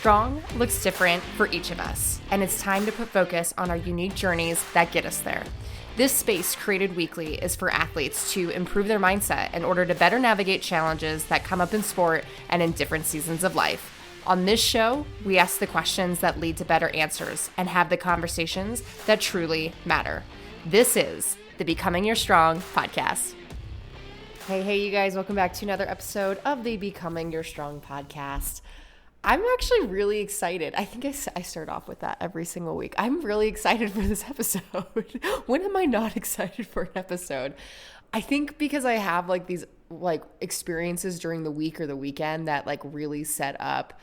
Strong looks different for each of us, and it's time to put focus on our unique journeys that get us there. This space created weekly is for athletes to improve their mindset in order to better navigate challenges that come up in sport and in different seasons of life. On this show, we ask the questions that lead to better answers and have the conversations that truly matter. This is the Becoming Your Strong podcast. Hey, you guys, welcome back to another episode of the Becoming Your Strong podcast. I'm actually really excited. I think I start off with that every single week. I'm really excited for this episode. When am I not excited for an episode? I think because I have these experiences during the week or the weekend that really set up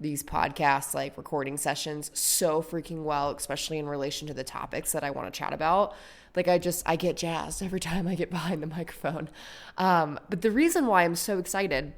these podcasts, recording sessions so freaking well, especially in relation to the topics that I want to chat about. I get jazzed every time I get behind the microphone. But the reason why I'm so excited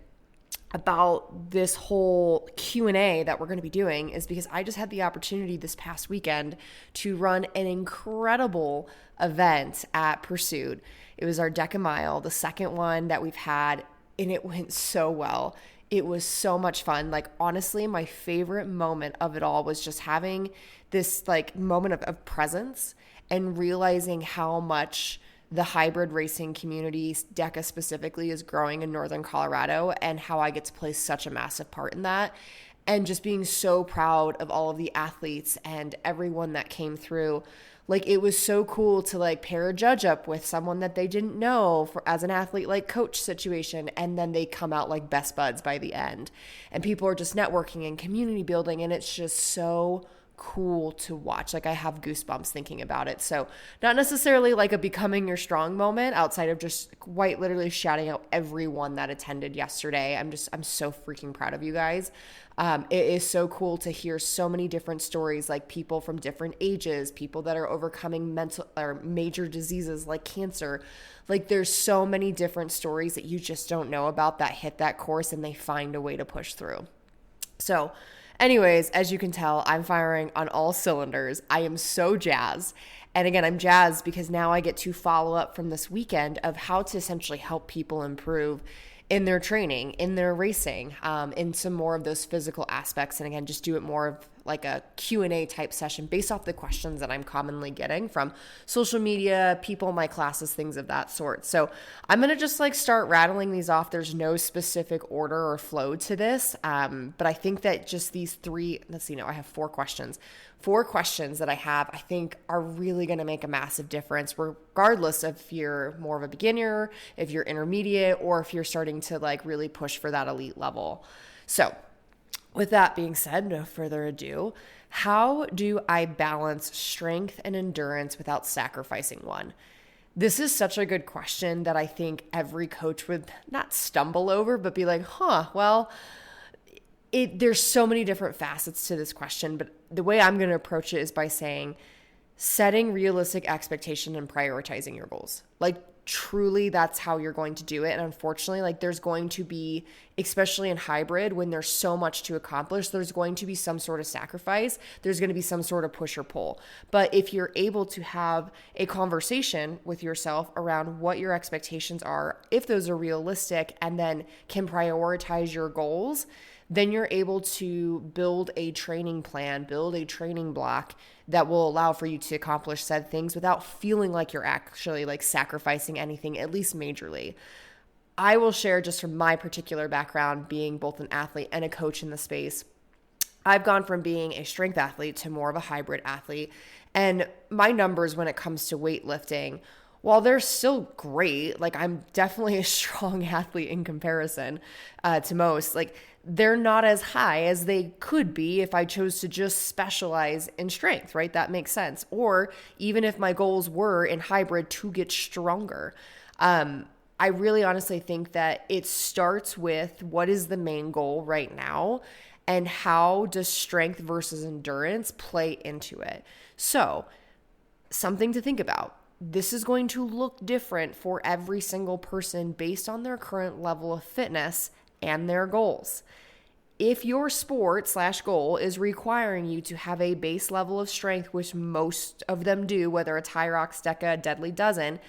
about this whole Q&A that we're going to be doing is because I just had the opportunity this past weekend to run an incredible event at Pursuit. It was our Deca Mile, the second one that we've had, and it went so well. It was so much fun. Honestly, my favorite moment of it all was just having this moment of presence and realizing how much the hybrid racing community, DECA specifically, is growing in Northern Colorado, and how I get to play such a massive part in that. And just being so proud of all of the athletes and everyone that came through. It was so cool to pair a judge up with someone that they didn't know as an athlete, coach situation. And then they come out best buds by the end. And people are just networking and community building. And it's just so cool to watch. I have goosebumps thinking about it. So not necessarily a Becoming Your Strong moment outside of just quite literally shouting out everyone that attended yesterday. I'm so freaking proud of you guys. It is so cool to hear so many different stories, people from different ages, people that are overcoming mental or major diseases like cancer. There's so many different stories that you just don't know about that hit that course and they find a way to push through. So anyways, as you can tell, I'm firing on all cylinders. I am so jazzed. And again, I'm jazzed because now I get to follow up from this weekend of how to essentially help people improve in their training, in their racing, in some more of those physical aspects. And again, just do it more of a Q&A type session based off the questions that I'm commonly getting from social media, people in my classes, things of that sort. So I'm going to just start rattling these off. There's no specific order or flow to this. But I think that just these three, I have four questions. Four questions that I have, I think are really going to make a massive difference, regardless if you're more of a beginner, if you're intermediate, or if you're starting to really push for that elite level. So with that being said, no further ado, how do I balance strength and endurance without sacrificing one? This is such a good question that I think every coach would not stumble over, but be there's so many different facets to this question, but the way I'm going to approach it is by saying setting realistic expectation and prioritizing your goals. Truly, that's how you're going to do it. And unfortunately, there's going to be, especially in hybrid, when there's so much to accomplish, there's going to be some sort of sacrifice. There's going to be some sort of push or pull. But if you're able to have a conversation with yourself around what your expectations are, if those are realistic, and then can prioritize your goals, then you're able to build a training plan, build a training block that will allow for you to accomplish said things without feeling like you're actually sacrificing anything, at least majorly. I will share just from my particular background, being both an athlete and a coach in the space. I've gone from being a strength athlete to more of a hybrid athlete. And my numbers when it comes to weightlifting, while they're still great, I'm definitely a strong athlete in comparison to most, they're not as high as they could be if I chose to just specialize in strength, right? That makes sense. Or even if my goals were in hybrid to get stronger. I really honestly think that it starts with what is the main goal right now and how does strength versus endurance play into it. So something to think about. This is going to look different for every single person based on their current level of fitness and their goals. If your sport/goal is requiring you to have a base level of strength, which most of them do, whether it's Hyrox, DECA, Deadly doesn't,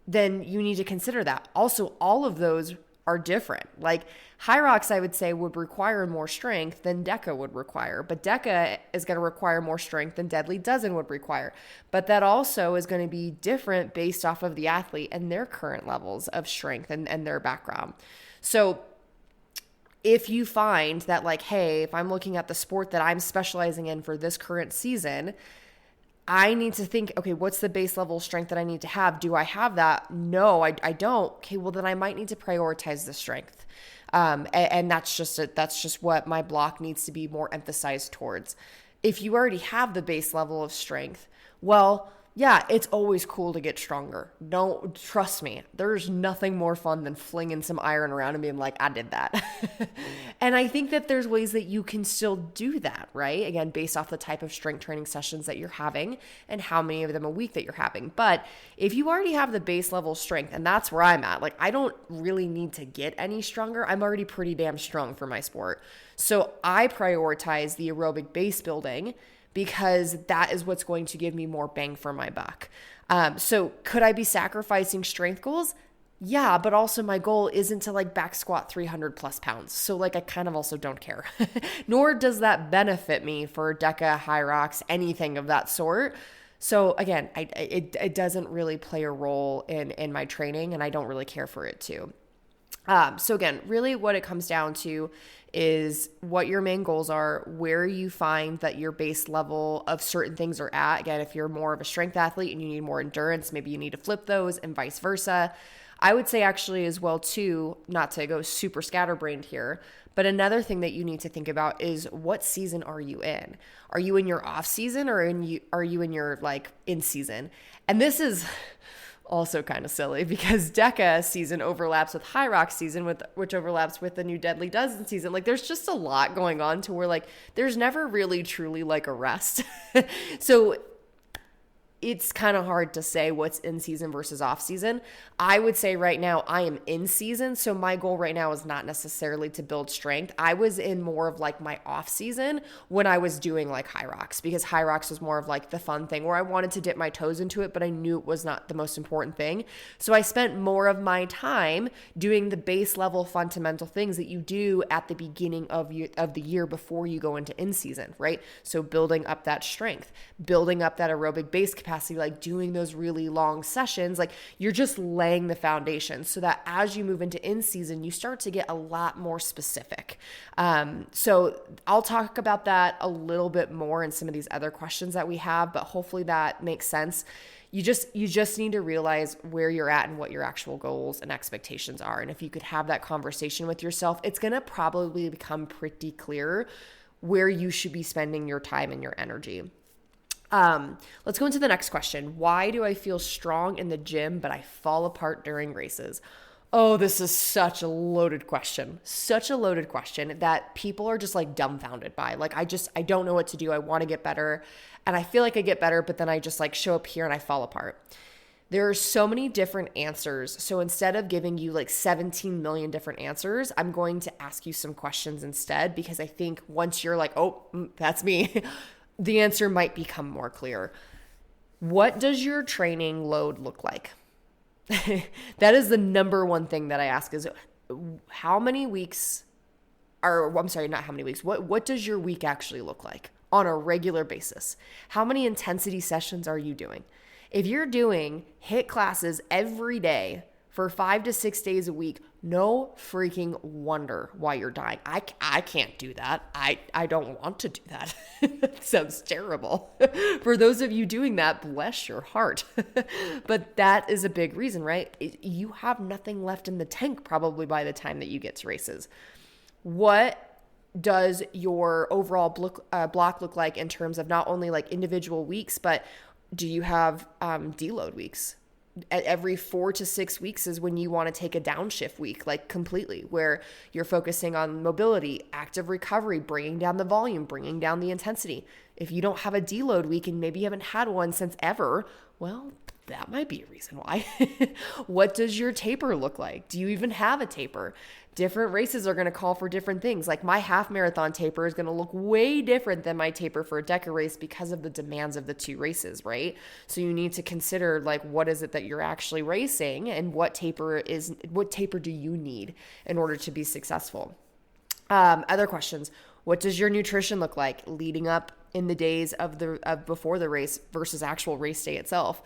then you need to consider that. Also, all of those are different. Like Hyrox, I would say, would require more strength than DECA would require, but DECA is going to require more strength than Deadly Dozen would require. But that also is going to be different based off of the athlete and their current levels of strength and their background. So if you find that like, hey, if I'm looking at the sport that I'm specializing in for this current season, I need to think, okay, what's the base level of strength that I need to have? Do I have that? No, I don't. Okay, well then I might need to prioritize the strength. And that's just what my block needs to be more emphasized towards. If you already have the base level of strength, well, yeah, it's always cool to get stronger. Don't trust me. There's nothing more fun than flinging some iron around and being like, I did that. And I think that there's ways that you can still do that, right? Again, based off the type of strength training sessions that you're having and how many of them a week that you're having. But if you already have the base level strength, and that's where I'm at, like I don't really need to get any stronger. I'm already pretty damn strong for my sport. So I prioritize the aerobic base building because that is what's going to give me more bang for my buck. So could I be sacrificing strength goals? Yeah, but also my goal isn't to like back squat 300 plus pounds. So like I kind of also don't care. Nor does that benefit me for DECA, Hyrox, anything of that sort. So again, it doesn't really play a role in my training, and I don't really care for it too. So again, really what it comes down to is what your main goals are, where you find that your base level of certain things are at. Again, if you're more of a strength athlete and you need more endurance, maybe you need to flip those and vice versa. I would say actually as well too, not to go super scatterbrained here, but another thing that you need to think about is what season are you in? Are you in your off season or are you in your like in season? And this is also kind of silly because DECA season overlaps with Hyrox season, which overlaps with the new Deadly Dozen season. Like there's just a lot going on to where like there's never really truly like a rest. So it's kind of hard to say what's in season versus off season. I would say right now I am in season. So my goal right now is not necessarily to build strength. I was in more of like my off season when I was doing like Hyrox, because Hyrox was more of like the fun thing where I wanted to dip my toes into it, but I knew it was not the most important thing. So I spent more of my time doing the base level fundamental things that you do at the beginning of the year before you go into in season, right? So building up that strength, building up that aerobic base capacity, like doing those really long sessions, like you're just laying the foundation so that as you move into in season, you start to get a lot more specific. So I'll talk about that a little bit more in some of these other questions that we have, but hopefully that makes sense. You just need to realize where you're at and what your actual goals and expectations are. And if you could have that conversation with yourself, it's going to probably become pretty clear where you should be spending your time and your energy. Let's go into the next question. Why do I feel strong in the gym, but I fall apart during races? Oh, this is such a loaded question. Such a loaded question that people are just like dumbfounded by. Like, I don't know what to do. I want to get better. And I feel like I get better, but then I just like show up here and I fall apart. There are so many different answers. So instead of giving you like 17 million different answers, I'm going to ask you some questions instead, because I think once you're like, oh, that's me, the answer might become more clear. What does your training load look like? That is the number one thing that I ask is how many weeks or I'm sorry, not how many weeks. What does your week actually look like on a regular basis? How many intensity sessions are you doing? If you're doing HIIT classes every day for 5 to 6 days a week, no freaking wonder why you're dying. I can't do that. I don't want to do that. That sounds terrible. For those of you doing that, bless your heart. But that is a big reason, right? You have nothing left in the tank probably by the time that you get to races. What does your overall block look like in terms of not only like individual weeks, but do you have deload weeks? At every 4 to 6 weeks is when you want to take a downshift week, like completely, where you're focusing on mobility, active recovery, bringing down the volume, bringing down the intensity. If you don't have a deload week and maybe you haven't had one since ever, well, That might be a reason why. What does your taper look like? Do you even have a taper? Different races are going to call for different things. Like my half marathon taper is going to look way different than my taper for a DECA race because of the demands of the two races, right? So you need to consider like, what is it that you're actually racing and what taper do you need in order to be successful? Other questions. What does your nutrition look like leading up in the days of before the race versus actual race day itself?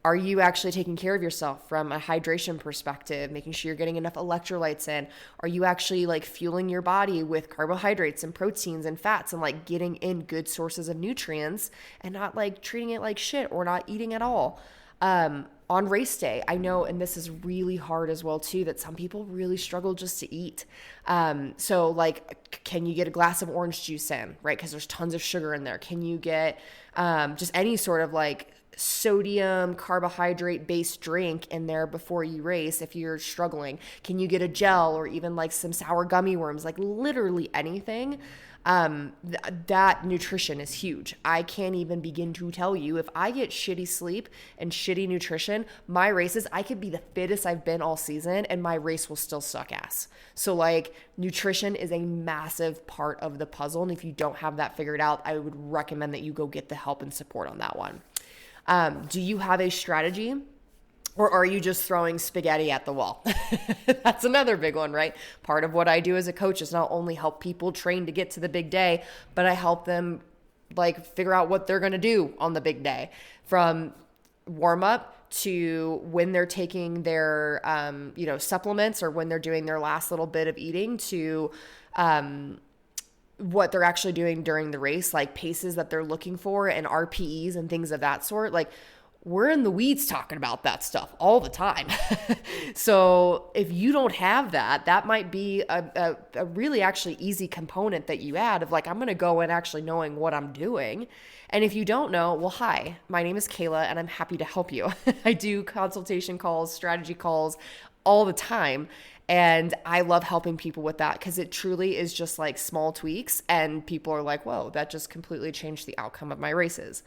Are you actually taking care of yourself from a hydration perspective, making sure you're getting enough electrolytes in? Are you actually like fueling your body with carbohydrates and proteins and fats and like getting in good sources of nutrients and not like treating it like shit or not eating at all? On race day, I know, and this is really hard as well too, that some people really struggle just to eat. So like, can you get a glass of orange juice in, right? Because there's tons of sugar in there. Can you get just any sort of like sodium carbohydrate based drink in there before you race if you're struggling? Can you get a gel or even like some sour gummy worms? Like literally anything. That nutrition is huge. I can't even begin to tell you, if I get shitty sleep and shitty nutrition, my races, I could be the fittest I've been all season and my race will still suck ass. So like nutrition is a massive part of the puzzle. And if you don't have that figured out, I would recommend that you go get the help and support on that one. Do you have a strategy? Or are you just throwing spaghetti at the wall? That's another big one, right? Part of what I do as a coach is not only help people train to get to the big day, but I help them like figure out what they're going to do on the big day, from warm up to when they're taking their, supplements or when they're doing their last little bit of eating to, what they're actually doing during the race, like paces that they're looking for and RPEs and things of that sort. Like, we're in the weeds talking about that stuff all the time. So if you don't have that, that might be a really actually easy component that you add of like, I'm going to go in actually knowing what I'm doing. And if you don't know, well, hi, my name is Kayla and I'm happy to help you. I do consultation calls, strategy calls all the time. And I love helping people with that because it truly is just like small tweaks. And people are like, whoa, that just completely changed the outcome of my races.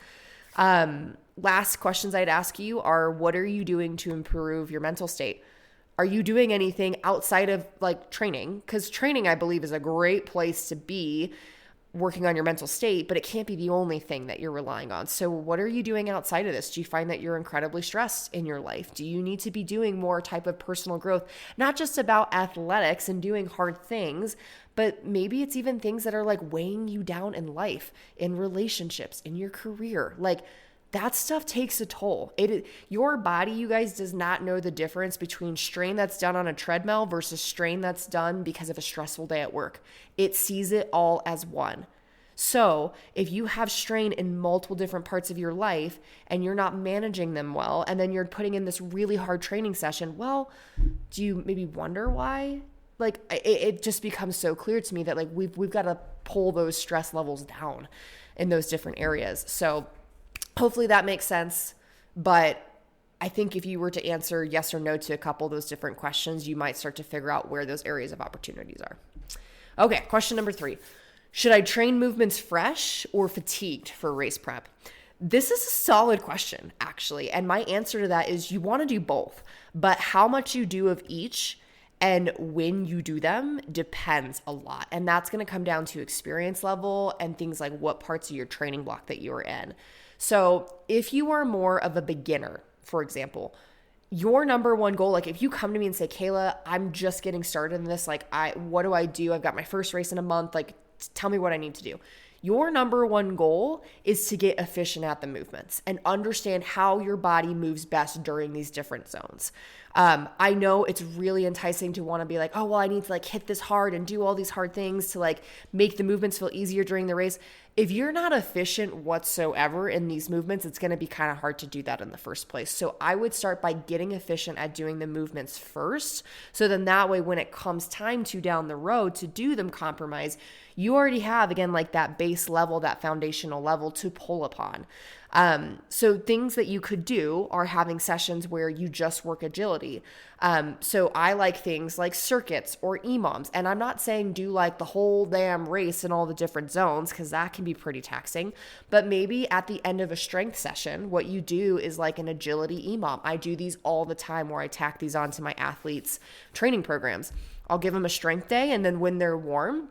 Last questions I'd ask you are, what are you doing to improve your mental state? Are you doing anything outside of like training? Because training, I believe, is a great place to be working on your mental state, but it can't be the only thing that you're relying on. So what are you doing outside of this? Do you find that you're incredibly stressed in your life? Do you need to be doing more type of personal growth, not just about athletics and doing hard things, but maybe it's even things that are like weighing you down in life, in relationships, in your career. Like that stuff takes a toll. Your body, you guys, does not know the difference between strain that's done on a treadmill versus strain that's done because of a stressful day at work. It sees it all as one. So if you have strain in multiple different parts of your life and you're not managing them well, and then you're putting in this really hard training session, well, do you maybe wonder why? Like it just becomes so clear to me that like we've got to pull those stress levels down in those different areas. So hopefully that makes sense. But I think if you were to answer yes or no to a couple of those different questions, you might start to figure out where those areas of opportunities are. Okay, question number 3. Should I train movements fresh or fatigued for race prep? This is a solid question, actually. And my answer to that is you want to do both. But how much you do of each and when you do them depends a lot. And that's going to come down to experience level and things like what parts of your training block that you're in. So if you are more of a beginner, for example, your number one goal, like if you come to me and say, Kayla, I'm just getting started in this, like what do I do? I've got my first race in a month, like tell me what I need to do. Your number one goal is to get efficient at the movements and understand how your body moves best during these different zones. I know it's really enticing to want to be like, oh, well, I need to like hit this hard and do all these hard things to like make the movements feel easier during the race. If you're not efficient whatsoever in these movements, it's going to be kind of hard to do that in the first place. So I would start by getting efficient at doing the movements first. So then that way, when it comes time to down the road to do them compromise, you already have, again, like that base level, that foundational level to pull upon. So things that you could do are having sessions where you just work agility. So I like things like circuits or EMOMs. And I'm not saying do like the whole damn race in all the different zones, because that can be pretty taxing. But maybe at the end of a strength session, what you do is like an agility EMOM. I do these all the time where I tack these onto my athletes' training programs. I'll give them a strength day, and then when they're warm,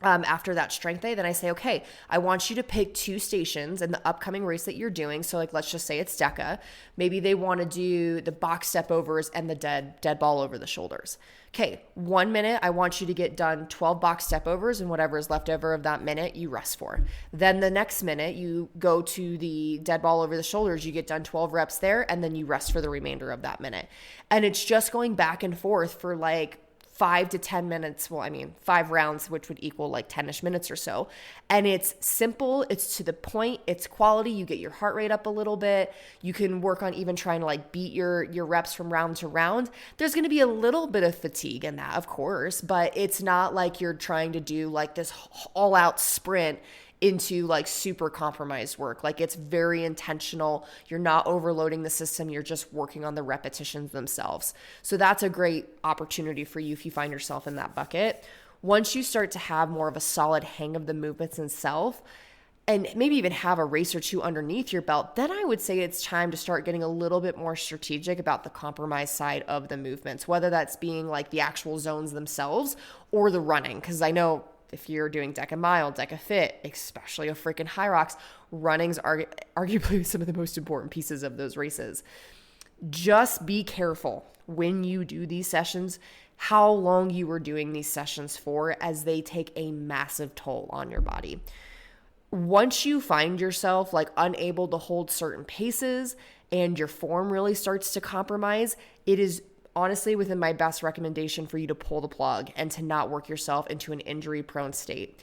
after that strength day, then I say, okay, I want you to pick 2 stations in the upcoming race that you're doing. So like, let's just say it's DECA. Maybe they want to do the box step overs and the dead ball over the shoulders. Okay, 1 minute, I want you to get done 12 box step overs, and whatever is left over of that minute, you rest for. Then the next minute, you go to the dead ball over the shoulders, you get done 12 reps there, and then you rest for the remainder of that minute. And it's just going back and forth for like 5 to 10 minutes. Well, I mean, 5 rounds, which would equal like 10-ish minutes or so. And it's simple. It's to the point. It's quality. You get your heart rate up a little bit. You can work on even trying to like beat your reps from round to round. There's going to be a little bit of fatigue in that, of course, but it's not like you're trying to do like this all out sprint into like super compromised work. Like, it's very intentional. You're not overloading the system. You're just working on the repetitions themselves. So that's a great opportunity for you if you find yourself in that bucket. Once you start to have more of a solid hang of the movements itself, and maybe even have a race or 2 underneath your belt, then I would say it's time to start getting a little bit more strategic about the compromise side of the movements, whether that's being like the actual zones themselves or the running. Because I know if you're doing DECA Mile, DECA Fit, especially a freaking Hyrox, running's arguably some of the most important pieces of those races. Just be careful when you do these sessions, how long you are doing these sessions for, as they take a massive toll on your body. Once you find yourself like unable to hold certain paces and your form really starts to compromise, it is honestly within my best recommendation for you to pull the plug and to not work yourself into an injury-prone state.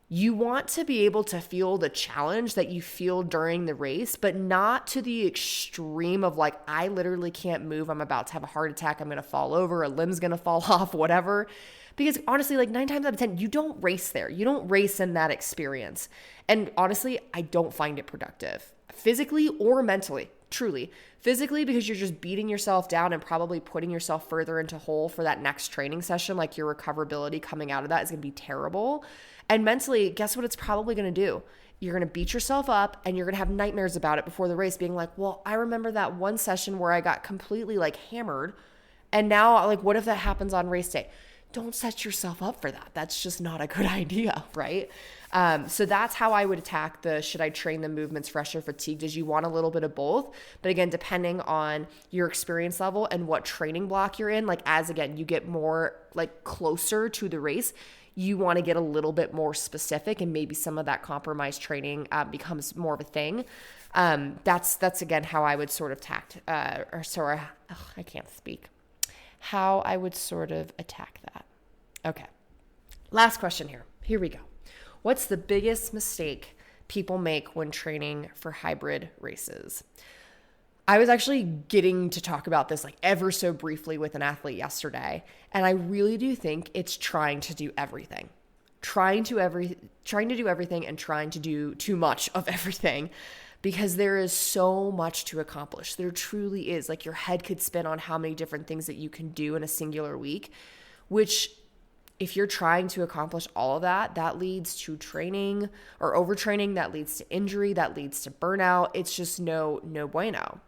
You want to be able to feel the challenge that you feel during the race, but not to the extreme of like, I literally can't move, I'm about to have a heart attack, I'm going to fall over, a limb's going to fall off, whatever. Because honestly, like 9 times out of 10, you don't race there. You don't race in that experience. And honestly, I don't find it productive, physically or mentally. Truly. Physically, because you're just beating yourself down and probably putting yourself further into hole for that next training session. Like, your recoverability coming out of that is going to be terrible. And mentally, guess what it's probably going to do? You're going to beat yourself up and you're going to have nightmares about it before the race, being like, well, I remember that one session where I got completely like hammered. And now, like, what if that happens on race day? Don't set yourself up for that. That's just not a good idea, right? So that's how I would attack the, should I train the movements fresh or fatigued, is you want a little bit of both. But again, depending on your experience level and what training block you're in, like as again, you get more like closer to the race, you want to get a little bit more specific, and maybe some of that compromised training becomes more of a thing. That's again, how I would sort of how I would sort of attack that. Okay. Last question here. Here we go. What's the biggest mistake people make when training for hybrid races? I was actually getting to talk about this like ever so briefly with an athlete yesterday, and I really do think it's trying to do everything. Trying to do everything and trying to do too much of everything, because there is so much to accomplish. There truly is. Like, your head could spin on how many different things that you can do in a singular week, which if you're trying to accomplish all of that, that leads to training or overtraining, that leads to injury, that leads to burnout. It's just no bueno.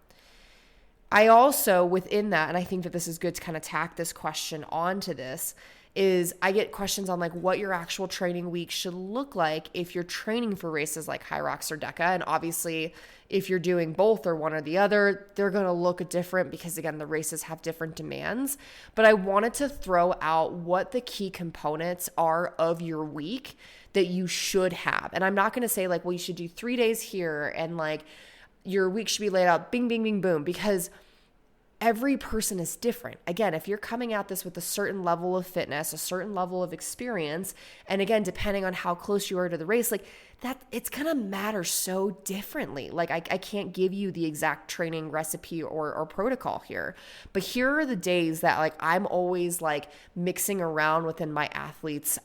I also, within that, and I think that this is good to kind of tack this question onto this, is I get questions on like what your actual training week should look like if you're training for races like Hyrox or DECA. And obviously, if you're doing both or one or the other, they're going to look different because, again, the races have different demands. But I wanted to throw out what the key components are of your week that you should have. And I'm not going to say like, well, you should do 3 days here and like your week should be laid out bing, bing, bing, boom, because every person is different. Again, if you're coming at this with a certain level of fitness, a certain level of experience, and again, depending on how close you are to the race, like that, it's going to matter so differently. Like I can't give you the exact training recipe or protocol here, but here are the days that like I'm always like mixing around within my athletes'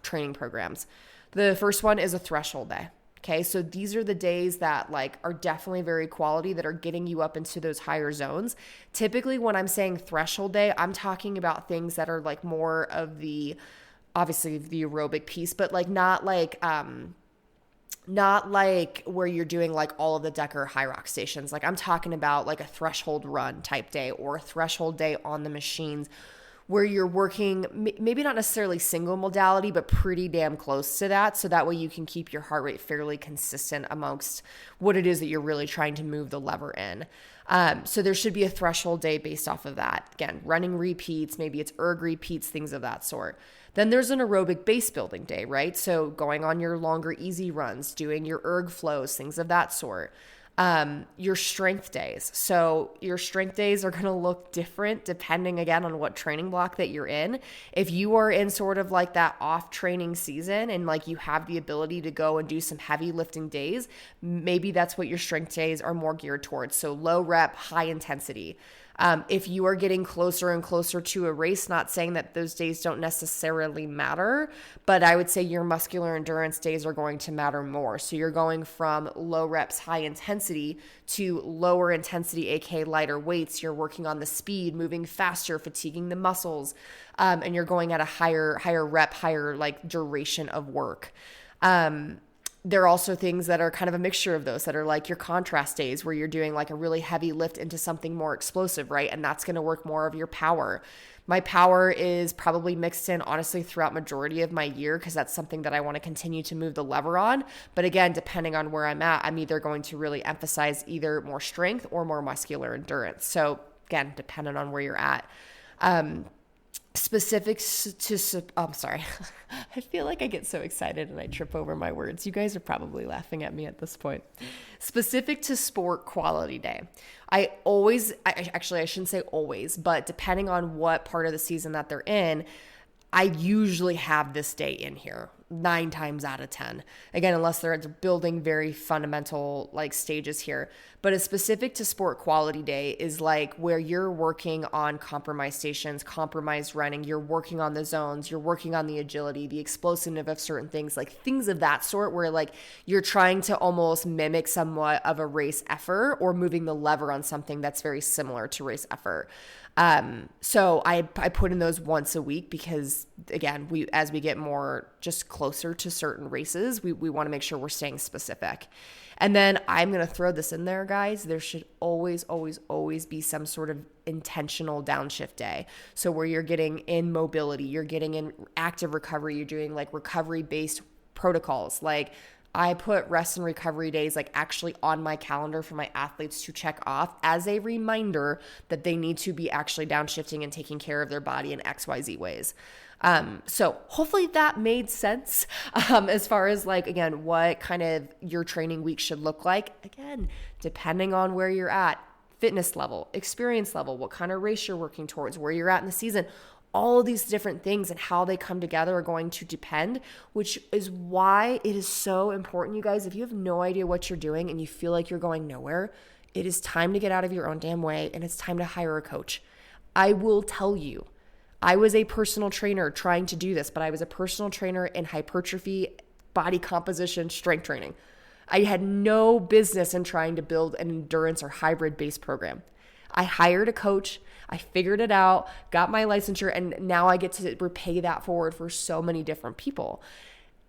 training programs. The first one is a threshold day. Okay, so these are the days that like are definitely very quality, that are getting you up into those higher zones. Typically when I'm saying threshold day, I'm talking about things that are like more of the, obviously the aerobic piece, but like not like where you're doing like all of the Decker high rock stations. Like I'm talking about like a threshold run type day or a threshold day on the machines, where you're working maybe not necessarily single modality, but pretty damn close to that. So that way you can keep your heart rate fairly consistent amongst what it is that you're really trying to move the lever in. So there should be a threshold day based off of that. Again, running repeats, maybe it's erg repeats, things of that sort. Then there's an aerobic base building day, right? So going on your longer easy runs, doing your erg flows, things of that sort. Your strength days. So your strength days are going to look different depending again on what training block that you're in. If you are in sort of like that off training season and like you have the ability to go and do some heavy lifting days, maybe that's what your strength days are more geared towards. So low rep, high intensity. If you are getting closer and closer to a race, not saying that those days don't necessarily matter, but I would say your muscular endurance days are going to matter more. So you're going from low reps, high intensity to lower intensity, aka lighter weights. You're working on the speed, moving faster, fatiguing the muscles, and you're going at a higher rep, higher like duration of work. There are also things that are kind of a mixture of those that are like your contrast days, where you're doing like a really heavy lift into something more explosive, right? And that's going to work more of your power. My power is probably mixed in honestly throughout majority of my year, because that's something that I want to continue to move the lever on. But again, depending on where I'm at, I'm either going to really emphasize either more strength or more muscular endurance. So again, depending on where you're at. Specifics to, I'm sorry. I feel like I get so excited and I trip over my words. You guys are probably laughing at me at this point. Specific to sport quality day. I shouldn't say always, but depending on what part of the season that they're in, I usually have this day in here 9 times out of 10. Again, unless they're building very fundamental like stages here. But a specific to sport quality day is like where you're working on compromise stations, compromised running, you're working on the zones, you're working on the agility, the explosiveness of certain things, like things of that sort, where like you're trying to almost mimic somewhat of a race effort or moving the lever on something that's very similar to race effort. So I put in those once a week because again, as we get more just closer to certain races, we want to make sure we're staying specific. And then I'm going to throw this in there, guys. There should always, always, always be some sort of intentional downshift day. So where you're getting in mobility, you're getting in active recovery, you're doing like recovery based protocols. Like I put rest and recovery days like actually on my calendar for my athletes to check off as a reminder that they need to be actually downshifting and taking care of their body in XYZ ways. So hopefully that made sense as far as like, again, what kind of your training week should look like. Again, depending on where you're at, fitness level, experience level, what kind of race you're working towards, where you're at in the season. All of these different things and how they come together are going to depend, which is why it is so important, you guys. If you have no idea what you're doing and you feel like you're going nowhere, it is time to get out of your own damn way and it's time to hire a coach. I will tell you, I was a personal trainer trying to do this, but I was a personal trainer in hypertrophy, body composition, strength training. I had no business in trying to build an endurance or hybrid based program. I hired a coach, I figured it out, got my licensure, and now I get to repay that forward for so many different people.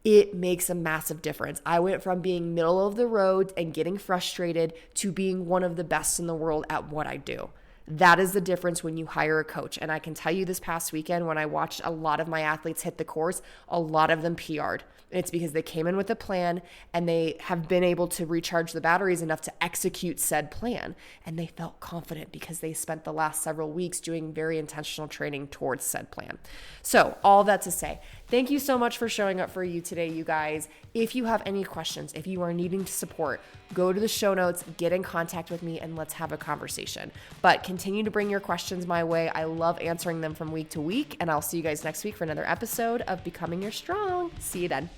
It makes a massive difference. I went from being middle of the road and getting frustrated to being one of the best in the world at what I do. That is the difference when you hire a coach. And I can tell you this past weekend when I watched a lot of my athletes hit the course, a lot of them PR'd. And it's because they came in with a plan and they have been able to recharge the batteries enough to execute said plan. And they felt confident because they spent the last several weeks doing very intentional training towards said plan. So all that to say, thank you so much for showing up for you today, you guys. If you have any questions, if you are needing support, go to the show notes, get in contact with me, and let's have a conversation. But continue to bring your questions my way. I love answering them from week to week, and I'll see you guys next week for another episode of Becoming Your Strong. See you then.